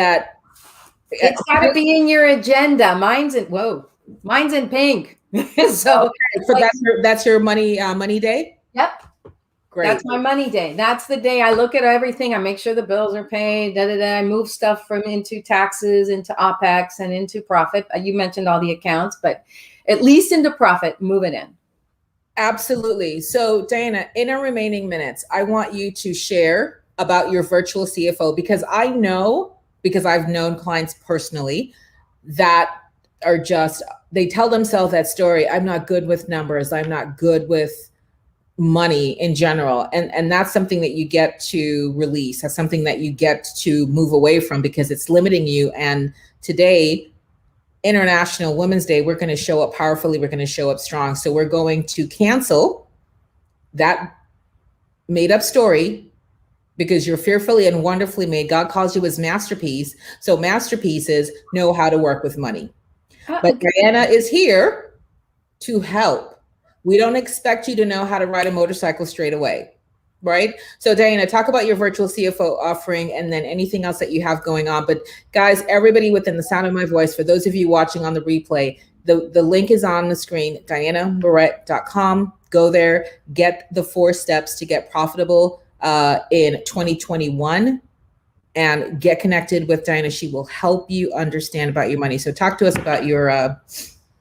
It's got to be in your agenda. Mine's in pink. So that's your money day. Yep. Great. That's my money day. That's the day I look at everything. I make sure the bills are paid. I move stuff from into taxes, into OPEX, and into profit. You mentioned all the accounts, but at least into profit, move it in. Absolutely. So Diana, in our remaining minutes, I want you to share about your virtual CFO, because I know, because I've known clients personally that are they tell themselves that story. I'm not good with numbers. I'm not good with money in general. And that's something that you get to release. That's something that you get to move away from because it's limiting you. And today, International Women's Day, we're going to show up powerfully. We're going to show up strong. So we're going to cancel that made up story because you're fearfully and wonderfully made. God calls you his masterpiece. So masterpieces know how to work with money. But Diana is here to help. We don't expect you to know how to ride a motorcycle straight away, right? So Diana, talk about your virtual CFO offering and then anything else that you have going on. But guys, everybody within the sound of my voice, for those of you watching on the replay, the link is on the screen, dianamiret.com. Go there, get the 4 steps to get profitable in 2021 and get connected with Diana. She will help you understand about your money. So talk to us about your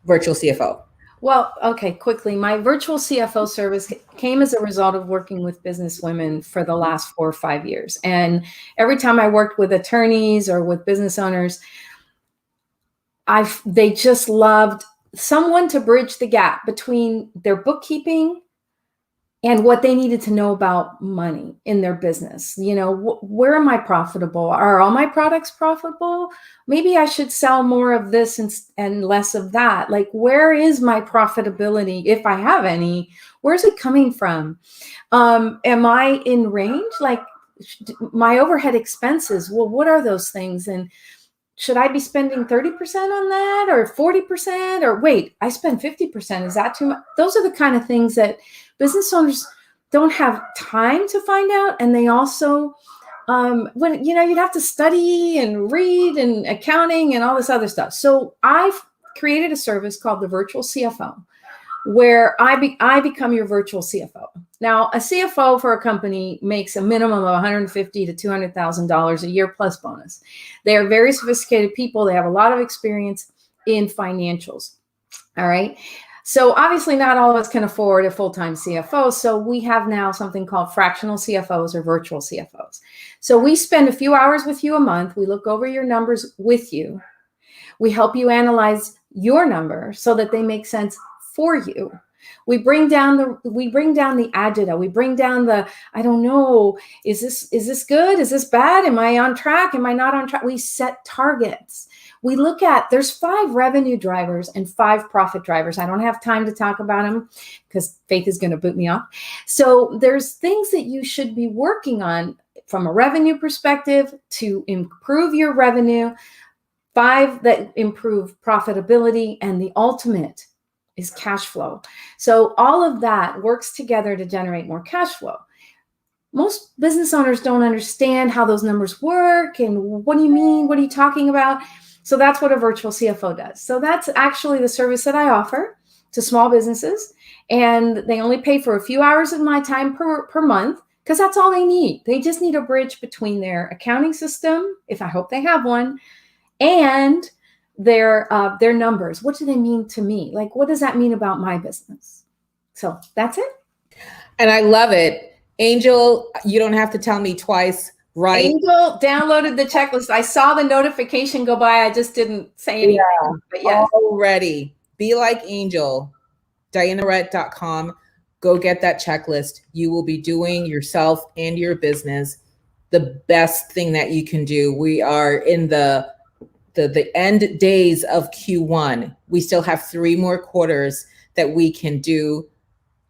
virtual CFO. Well, okay, quickly. My virtual CFO service came as a result of working with business women for the last 4 or 5 years. And every time I worked with attorneys or with business owners, they just loved someone to bridge the gap between their bookkeeping and what they needed to know about money in their business. You know, where am I profitable? Are all my products profitable? Maybe I should sell more of this and less of that. Like, where is my profitability, if I have any? Where's it coming from? Am I in range? Like, my overhead expenses, well, what are those things? And should I be spending 30% on that or 40%? Or wait, I spend 50%. Is that too much? Those are the kind of things that business owners don't have time to find out. And they also, you'd have to study and read and accounting and all this other stuff. So I've created a service called the Virtual CFO, where I become your virtual CFO. Now, a CFO for a company makes a minimum of $150,000 to $200,000 a year plus bonus. They are very sophisticated people. They have a lot of experience in financials. All right. So obviously not all of us can afford a full-time CFO. So we have now something called fractional CFOs or virtual CFOs. So we spend a few hours with you a month. We look over your numbers with you. We help you analyze your numbers so that they make sense for you. We bring down the agita. We bring down the, I don't know, is this good? Is this bad? Am I on track? Am I not on track? We set targets. We look at, there's 5 revenue drivers and 5 profit drivers. I don't have time to talk about them because Faith is going to boot me off. So there's things that you should be working on from a revenue perspective to improve your revenue, 5 that improve profitability, and the ultimate is cash flow. So all of that works together to generate more cash flow. most business owners don't understand how those numbers work and what do you mean? What are you talking about? So that's what a virtual CFO does. So that's actually the service that I offer to small businesses. And they only pay for a few hours of my time per month because that's all they need. They just need a bridge between their accounting system, if I hope they have one, and their numbers. What do they mean to me? Like, what does that mean about my business? So that's it. And I love it. Angel, you don't have to tell me twice, right? Angel downloaded the checklist. I saw the notification go by. I just didn't say anything. Yeah, but yes. Already. Be like Angel. DianaMiret.com. Go get that checklist. You will be doing yourself and your business the best thing that you can do. We are in the end days of Q1. We still have 3 more quarters that we can do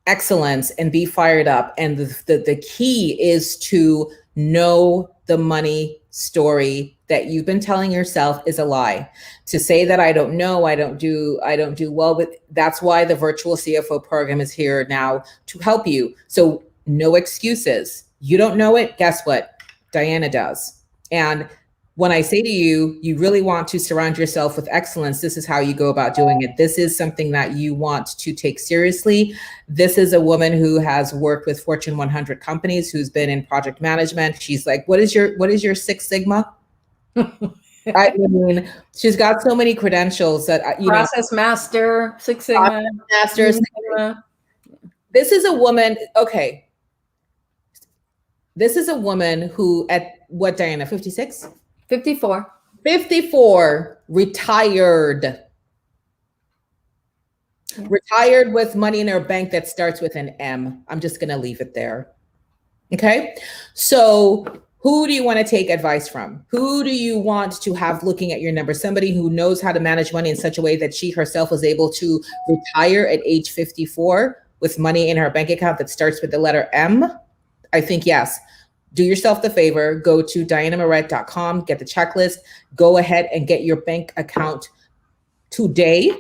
excellence and be fired up. And the key is to know the money story that you've been telling yourself is a lie. To say that I don't know, I don't do well with, that's why the virtual CFO program is here now to help you. So no excuses. You don't know it, guess what? Diana does. And when I say to you, you really want to surround yourself with excellence, this is how you go about doing it. This is something that you want to take seriously. This is a woman who has worked with Fortune 100 companies, who's been in project management. She's like, what is your Six Sigma? I mean, she's got so many credentials that Process master, Six Sigma, masters. This is a woman. Okay. This is a woman who at what, Diana, 56? 54. 54, retired. Yeah. Retired with money in her bank that starts with an M. I'm just going to leave it there. Okay. So who do you want to take advice from? Who do you want to have looking at your numbers? Somebody who knows how to manage money in such a way that she herself was able to retire at age 54 with money in her bank account that starts with the letter M? I think yes. Do yourself the favor, go to DianaMiret.com, get the checklist, go ahead and get your bank account today,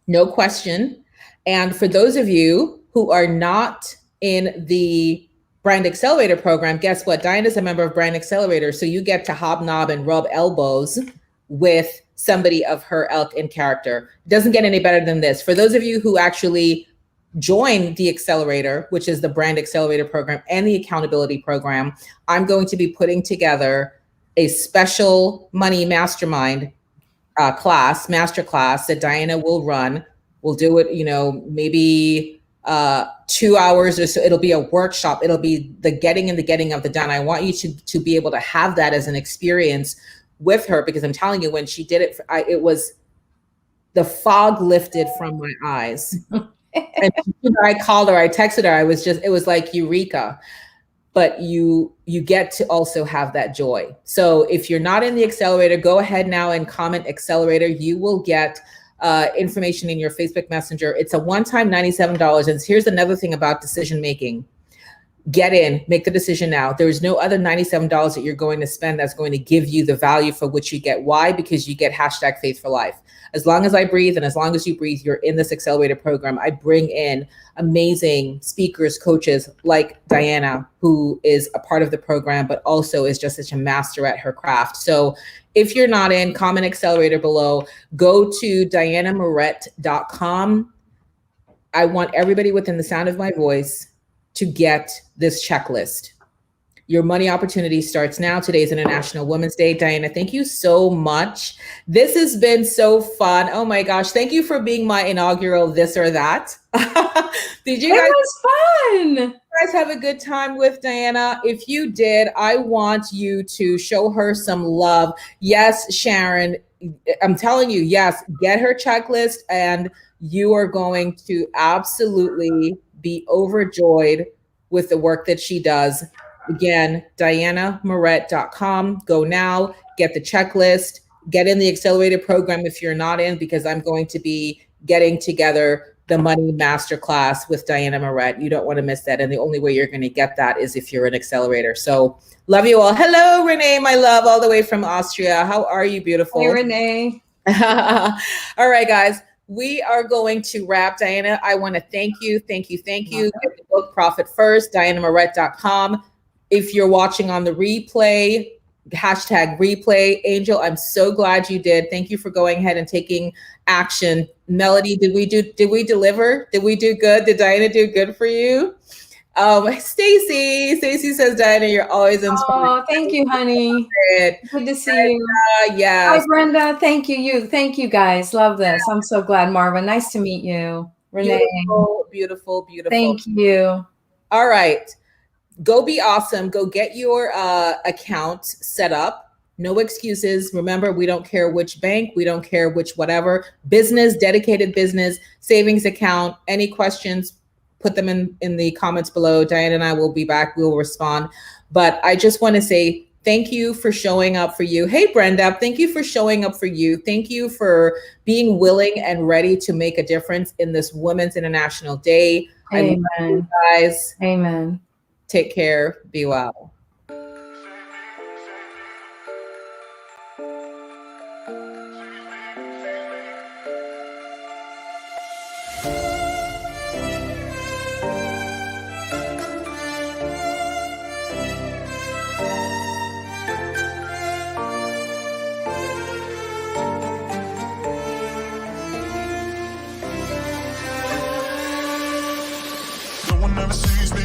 no question. And for those of you who are not in the Brand Accelerator program, guess what? Diana's a member of Brand Accelerator, so you get to hobnob and rub elbows with somebody of her ilk and character. It doesn't get any better than this. For those of you who actually join the accelerator, which is the Brand Accelerator program and the accountability program, I'm going to be putting together a special money mastermind masterclass that Diana will run. We'll do it, maybe 2 hours or so. It'll be a workshop. It'll be the getting and the getting of the done. I want you to be able to have that as an experience with her, because I'm telling you, when she did it, it was the fog lifted from my eyes. And I called her, I texted her, it was like eureka. But you get to also have that joy. So if you're not in the accelerator, go ahead now and comment accelerator. You will get information in your Facebook Messenger. It's a one-time $97. And here's another thing about decision making. Get in, make the decision now. There's no other $97 that you're going to spend that's going to give you the value for which you get. Why? Because you get #Faith for Life. As long as I breathe and as long as you breathe, you're in this accelerator program. I bring in amazing speakers, coaches like Diana, who is a part of the program, but also is just such a master at her craft. So if you're not in, comment accelerator below. Go to DianaMiret.com. I want everybody within the sound of my voice to get this checklist. Your money opportunity starts now. Today is International Women's Day. Diana, thank you so much. This has been so fun. Oh my gosh. Thank you for being my inaugural this or that. Did you guys? It was fun. You guys have a good time with Diana? If you did, I want you to show her some love. Yes, Sharon, I'm telling you, yes, get her checklist and you are going to absolutely be overjoyed with the work that she does. Again, DianaMiret.com. Go now, get the checklist, get in the accelerated program if you're not in, because I'm going to be getting together the money masterclass with Diana Miret. You don't want to miss that. And the only way you're going to get that is if you're an accelerator. So love you all. Hello, Renee, my love, all the way from Austria. How are you, beautiful? Hey, Renee. All right, guys. we are going to wrap. Diana, I want to thank you. Thank you. Thank you. Get the book Profit First, DianaMiret.com. If you're watching on the replay, hashtag replay. Angel, I'm so glad you did. Thank you for going ahead and taking action. Melody, did we deliver? Did we do good? Did Diana do good for you? Stacy says, Diana, you're always inspiring. Oh, thank you, honey. Good to see you. Yes. Hi, Brenda. Thank you. Thank you, guys. Love this. I'm so glad, Marvin. Nice to meet you. Renee. Beautiful. Thank you. All right. Go be awesome. Go get your account set up. No excuses. Remember, we don't care which bank. We don't care which whatever. Business, dedicated business, savings account. Any questions, put them in the comments below. Diana and I will be back. We will respond. But I just want to say thank you for showing up for you. Hey, Brenda, thank you for showing up for you. Thank you for being willing and ready to make a difference in this Women's International Day. Amen. I love you guys. Amen. Take care. Be well. No one ever sees me.